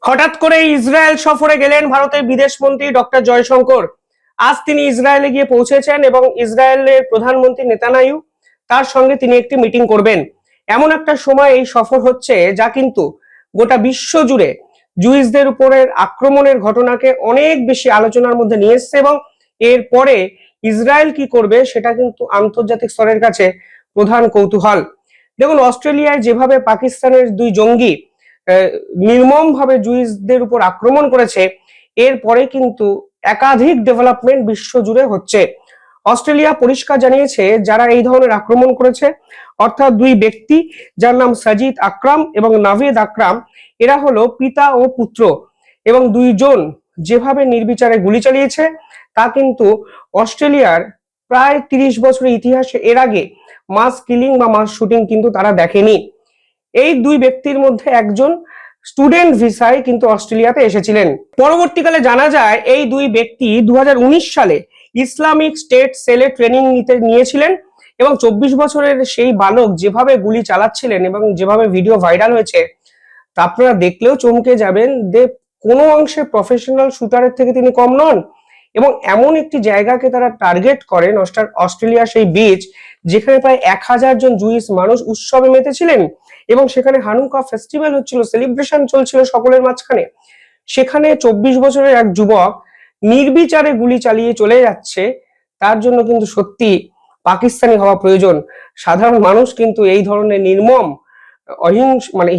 হঠাৎ করে ইসরায়েল সফরে গেলেন ভারতের বিদেশমন্ত্রী ডক্টর জয়শঙ্কর। আজ তিনি ইসরায়েলে গিয়ে পৌঁছেছেন এবং ইসরায়েলের প্রধানমন্ত্রী নেতানিয়াহু তার সঙ্গে তিনি একটি মিটিং করবেন। এমন একটা সময় এই সফর হচ্ছে যা কিন্তু গোটা বিশ্ব জুড়ে জুইসদের উপরের আক্রমণের ঘটনাকে অনেক বেশি আলোচনার মধ্যে নিয়ে এসছে এবং এরপরে ইসরায়েল কি করবে সেটা কিন্তু আন্তর্জাতিক স্তরের কাছে প্রধান কৌতূহল। দেখুন, অস্ট্রেলিয়ায় যেভাবে পাকিস্তানের দুই জঙ্গি নির্মম ভাবে জুইসদের উপর আক্রমণ করেছে, এরপরে কিন্তু একাধিক ডেভেলপমেন্ট বিশ্ব জুড়ে হচ্ছে। অস্ট্রেলিয়া পরিষ্কার জানিয়েছে যারা এই ধরনের আক্রমণ করেছে, অর্থাৎ দুই ব্যক্তি যার নাম সাজিদ আকরাম এবং নাভেদ আকরাম, এরা হলো পিতা ও পুত্র এবং দুইজন যেভাবে নির্বিচারে গুলি চালিয়েছে তা কিন্তু অস্ট্রেলিয়ার প্রায় 30 বছরের ইতিহাসে এর আগে মাস কিলিং বা মাস শুটিং কিন্তু তারা দেখেনি। এই দুই ব্যক্তির মধ্যে একজন স্টুডেন্ট ভিসায় কিন্তু অস্ট্রেলিয়াতে এসেছিলেন। পরবর্তীকালে জানা যায় এই দুই ব্যক্তি 2019 সালে ইসলামিক স্টেট সেলে ট্রেনিং নিয়েছিলেন এবং 24 বছরের সেই বালক যেভাবে গুলি চালাচ্ছিলেন এবং যেভাবে ভিডিও ভাইরাল হয়েছে তা আপনারা দেখলেও চমকে যাবেন যে কোনো অংশে প্রফেশনাল শুটারের থেকে তিনি কম নন। এবং এমন একটি জায়গাকে তারা টার্গেট করেন, অস্ট্রেলিয়া সেই বিচ যেখানে প্রায় 1000 জন জুইস মানুষ উৎসবে মেতেছিলেন এবং সেখানে হানুকা ফেস্টিভ্যাল হচ্ছিল, সেলিব্রেশন চলছিল সকলের মাঝখানে। সেখানে 24 বছরের এক যুবক নির্বিচারে গুলি চালিয়ে চলে যাচ্ছে, তার জন্য কিন্তু সত্যি পাকিস্তানি হওয়া প্রয়োজন। সাধারণ মানুষ কিন্তু এই ধরনের নির্মম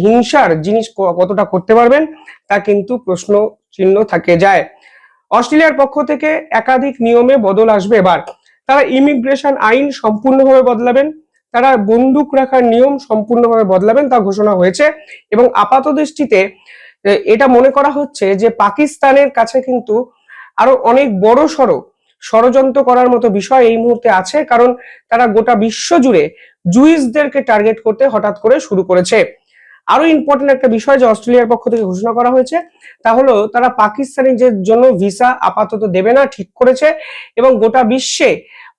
হিংসার জিনিস কতটা করতে পারবেন তা কিন্তু প্রশ্ন চিহ্ন থাকে যায়। অস্ট্রেলিয়ার পক্ষ থেকে একাধিক নিয়মে বদল আসবে এবার। তারা ইমিগ্রেশন আইন সম্পূর্ণভাবে বদলাবেন, তারা বন্দুক রাখার নিয়ম সম্পূর্ণভাবে বদলাবেন তা ঘোষণা হয়েছে এবং আপাত দৃষ্টিতে এটা মনে করা হচ্ছে যে পাকিস্তানের কাছে কিন্তু আরো অনেক বড় ষড়যন্ত্র করার মতো বিষয় এই মুহূর্তে আছে, কারণ তারা গোটা বিশ্ব জুড়ে জুইসদেরকে টার্গেট করতে হঠাৎ করে শুরু করেছে। আরো ইম্পর্টেন্ট একটা বিষয় যে অস্ট্রেলিয়ার পক্ষ থেকে ঘোষণা করা হয়েছে তা হলো তারা পাকিস্তানিদের জন্য ভিসা আপাতত দেবে না, ঠিক করেছে। এবং গোটা বিশ্বে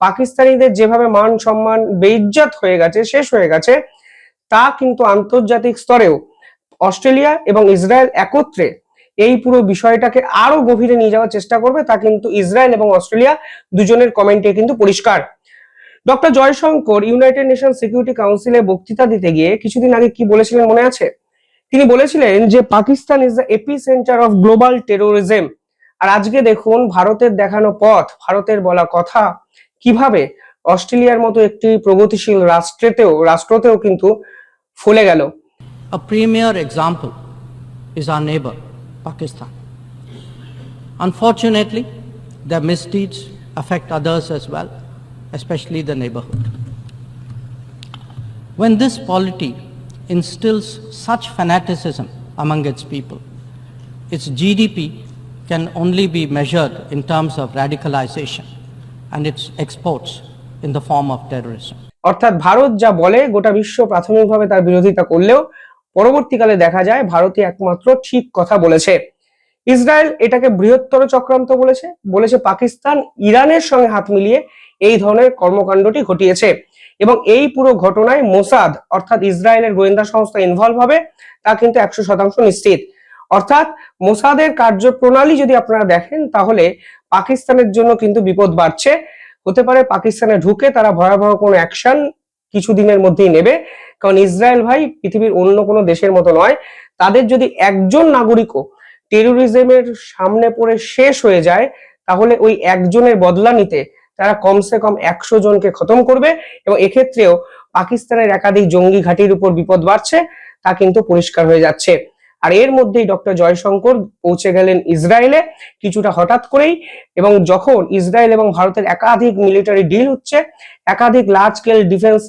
পাকিস্তানিদের যেভাবে মান সম্মান বেইজ্জত হয়ে গেছে, শেষ হয়ে গেছে, তা কিন্তু আন্তর্জাতিক স্তরেও অস্ট্রেলিয়া এবং ইসরায়েল একত্রে এই পুরো বিষয়টাকে আরো গভীরে নিয়ে যাওয়ার চেষ্টা করবে, তা কিন্তু ইসরায়েল এবং অস্ট্রেলিয়া দুজনের কমেন্টে কিন্তু পরিষ্কার। Doctor Jaishankar United nation security কাউন্সিলে বক্তৃতা দিতে গিয়ে কিছুদিন আগে কি বলেছিলেন মনে আছে? তিনি বলেছিলেন যে Pakistan is the epicentre of global terrorism. আর আজকে দেখুন ভারতের দেখানো পথ, ভারতের বলা কথা কিভাবে অস্ট্রেলিয়ার মতো একটি প্রগতিশীল রাষ্ট্রতেও কিন্তু ফলে গেল। A premier example is our neighbor, Pakistan. Unfortunately, their misdeeds affect others as well, especially the neighborhood. When this polity instills such fanaticism among its people, its GDP can only be measured in terms of radicalization and its exports in the form of terrorism. অর্থাৎ ভারত যা বলে গোটা বিশ্ব প্রাথমিকভাবে তার বিরোধিতা করলেও পরবর্তীকালে দেখা যায় ভারতই একমাত্র ঠিক কথা বলেছে। ইসরায়েল এটাকে বৃহত্তর চক্রান্ত বলেছে পাকিস্তান ইরানের সঙ্গে হাত মিলিয়ে এই ধরনের কর্মকাণ্ডটি ঘটিয়েছে এবং এই পুরো ঘটনায় মোসাদ অর্থাৎ ইসরায়েলের গোয়েন্দা সংস্থা ইনভলভ হবে তা কিন্তু 100% নিশ্চিত। অর্থাৎ মোসাদের কার্যপ্রণালী যদি আপনারা দেখেন তাহলে পাকিস্তানের জন্য কিন্তু বিপদ বাড়ছে। হতে পারে পাকিস্তানে ঢুকে তারা ভয়াবহ কোনো অ্যাকশন কিছুদিনের মধ্যেই নেবে, কারণ ইসরায়েল ভাই পৃথিবীর অন্য কোনো দেশের মতো নয়। তাদের যদি একজন নাগরিকও টেরোরিজমের সামনে পড়ে শেষ হয়ে যায় তাহলে ওই একজনের বদলা নিতে তারা কমসে কম 100 জনকে খতম করবে এবং এক্ষেত্রেও পাকিস্তানের একাধিক জঙ্গি ঘাঁটির উপর বিপদ বাড়ছে তা কিন্তু পরিষ্কার হয়ে যাচ্ছে। আর এর মধ্যেই ডক্টর জয়শঙ্কর পৌঁছে গেলেন ইসরায়েলে কিছুটা হঠাৎ করেই, এবং যখন ইসরায়েল এবং ভারতের একাধিক মিলিটারি ডিল হচ্ছে, একাধিক লার্জ স্কেল ডিফেন্স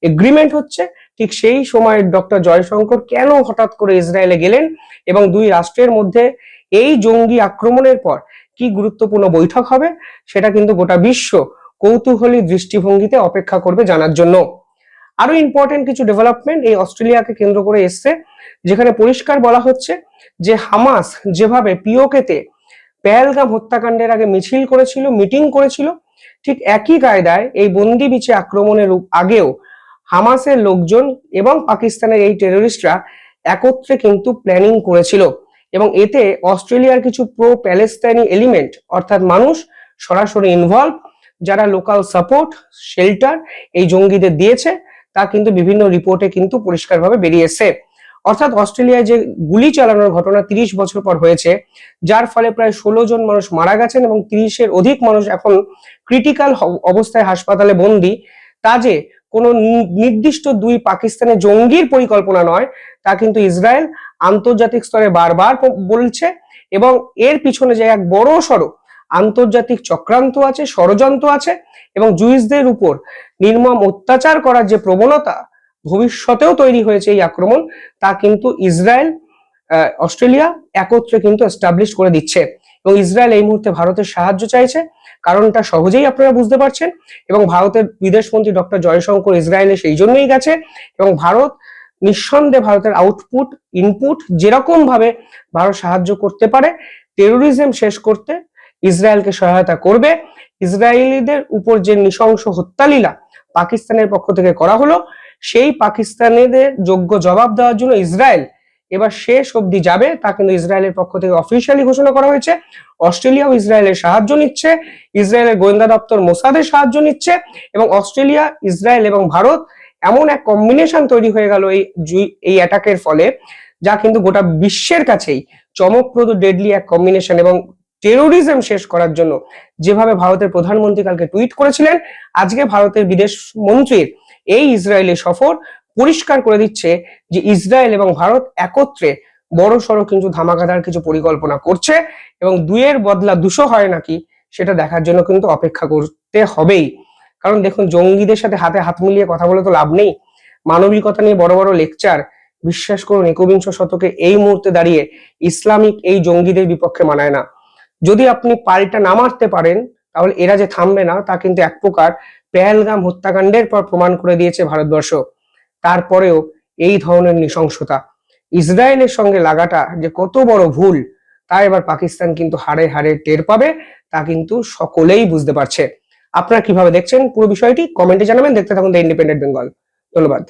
এগ্রিমেন্ট হচ্ছে, ঠিক সেই সময় ডক্টর জয়শঙ্কর কেন হঠাৎ করে ইসরায়েলে গেলেন এবং দুই রাষ্ট্রের মধ্যে এই জঙ্গি আক্রমণের পর কি গুরুত্বপূর্ণ বৈঠক হবে সেটা কিন্তু গোটা বিশ্ব কৌতূহলী দৃষ্টিভঙ্গিতে অপেক্ষা করবে জানার জন্য। আরো ইম্পর্টেন্ট কিছু ডেভেলপমেন্ট এই অস্ট্রেলিয়াকে কেন্দ্র করে এসছে, যেখানে পরিষ্কার বলা হচ্ছে যে হামাস যেভাবে পিওকেতে পেহেলগাম হত্যাকাণ্ডের আগে মিছিল করেছিল, মিটিং করেছিল, ঠিক একই কায়দায় এই বন্দি বিচে আক্রমণের আগেও হামাসের লোকজন এবং পাকিস্তানের এই টেররিস্টরা একত্রে কিন্তু প্ল্যানিং করেছিল এবং এতে অস্ট্রেলিয়ার কিছু প্রো প্যালেস্তাইনি এলিমেন্ট অর্থাৎ মানুষ সরাসরি ইনভলভ, যারা লোকাল সাপোর্ট শেল্টার এই জঙ্গিদের দিয়েছে, তা কিন্তু বিভিন্ন রিপোর্টে কিন্তু পরিষ্কারভাবে বেরিয়ে এসেছে। অর্থাৎ অস্ট্রেলিয়ায় যে গুলি চালানোর ঘটনা 30 বছর পর হয়েছে, যার ফলে প্রায় 16 জন মানুষ মারা গেছেন এবং 30-এর অধিক মানুষ এখন ক্রিটিক্যাল অবস্থায় হাসপাতালে বন্দী, তা যে কোনো নির্দিষ্ট দুই পাকিস্তানের জঙ্গির পরিকল্পনা নয়, তা কিন্তু ইসরায়েল আন্তর্জাতিক স্তরে বারবার বলছে। এবং এর পিছনে যে এক বড় সড়ো আন্তর্জাতিক চক্রান্ত আছে, ষড়যন্ত্র আছে, এবং জুইসদের উপর নির্মম অত্যাচার করার যে প্রবণতা ভবিষ্যতেও তৈরি হয়েছে এই আক্রমণ, তা কিন্তু ইসরায়েল অস্ট্রেলিয়া একত্রে কিন্তু এস্টাবলিশ করে দিচ্ছে। এবং ইসরায়েল এই মুহূর্তে ভারতের সাহায্য চাইছে, কারণটা সহজেই আপনারা বুঝতে পারছেন। এবং ভারতের বিদেশমন্ত্রী ডক্টর জয়শঙ্কর ইসরায়েলে সেই জন্যই গেছে, এবং ভারত নিঃসন্দেহে ভারতের আউটপুট ইনপুট যেরকম ভাবে ভারত সাহায্য করতে পারে টেরোরিজম শেষ করতে ইসরায়েলকে সহায়তা করবে। ইসরায়েলিদের উপর যে নৃশংস হত্যালীলা পাকিস্তানের পক্ষ থেকে করা হলো, সেই পাকিস্তানিদের যোগ্য জবাব দেওয়ার জন্য ইসরায়েল এবার শেষ অবধি যাবে, তা কিন্তু ইসরায়েলের পক্ষ থেকে অফিসিয়ালি ঘোষণা করা হয়েছে। অস্ট্রেলিয়াও ইসরায়েলের সাহায্য নিচ্ছে, ইসরায়েলের গোয়েন্দা দপ্তর মোসাদের সাহায্য নিচ্ছে, এবং অস্ট্রেলিয়া, ইসরায়েল এবং ভারত এমন এক কম্বিনেশন তৈরি হয়ে গেল এই অ্যাটাকের ফলে, যা কিন্তু গোটা বিশ্বের কাছেই চমকপ্রদ ডেডলি এক কম্বিনেশন। এবং টেরোরিজম শেষ করার জন্য যেভাবে ভারতের প্রধানমন্ত্রী কালকে টুইট করেছিলেন, আজকে ভারতের বিদেশ মন্ত্রীর এই ইসরায়েলি সফর পরিষ্কার করে দিচ্ছে যে ইসরায়েল এবং ভারত একত্রে বড় সড়ো কিন্তু ধামাকাদার কিছু পরিকল্পনা করছে, এবং দুইয়ের বদলা 200 হয় নাকি সেটা দেখার জন্য কিন্তু অপেক্ষা করতে হবেই। কারণ দেখুন, জঙ্গিদের সাথে হাতে হাত মিলিয়ে কথা বলে তো লাভ নেই। মানবিকতা নিয়ে বড় বড় লেকচার, বিশ্বাস করুন 21 শতকে এই মুহূর্তে দাঁড়িয়ে ইসলামিক এই জঙ্গিদের বিপক্ষে মানায় না। যদি আপনি পাল্টা না মারতে পারেন, তাহলে এরা যে থামবে না তা কিন্তু এক প্রকার পেহেলগাম হত্যাকাণ্ডের পর প্রমাণ করে দিয়েছে ভারতবর্ষ। তারপরেও এই ধরনের নৃশংসতা, ইসরায়েলের সঙ্গে লাগাটা যে কত বড় ভুল, তা এবার পাকিস্তান কিন্তু হাড়ে হাড়ে টের পাবে, তা কিন্তু সকলেই বুঝতে পারছে। আপনারা কিভাবে দেখছেন পুরো বিষয়টি কমেন্টে জানাবেন। দেখতে থাকুন দ্য ইন্ডিপেন্ডেন্ট বেঙ্গল। ধন্যবাদ।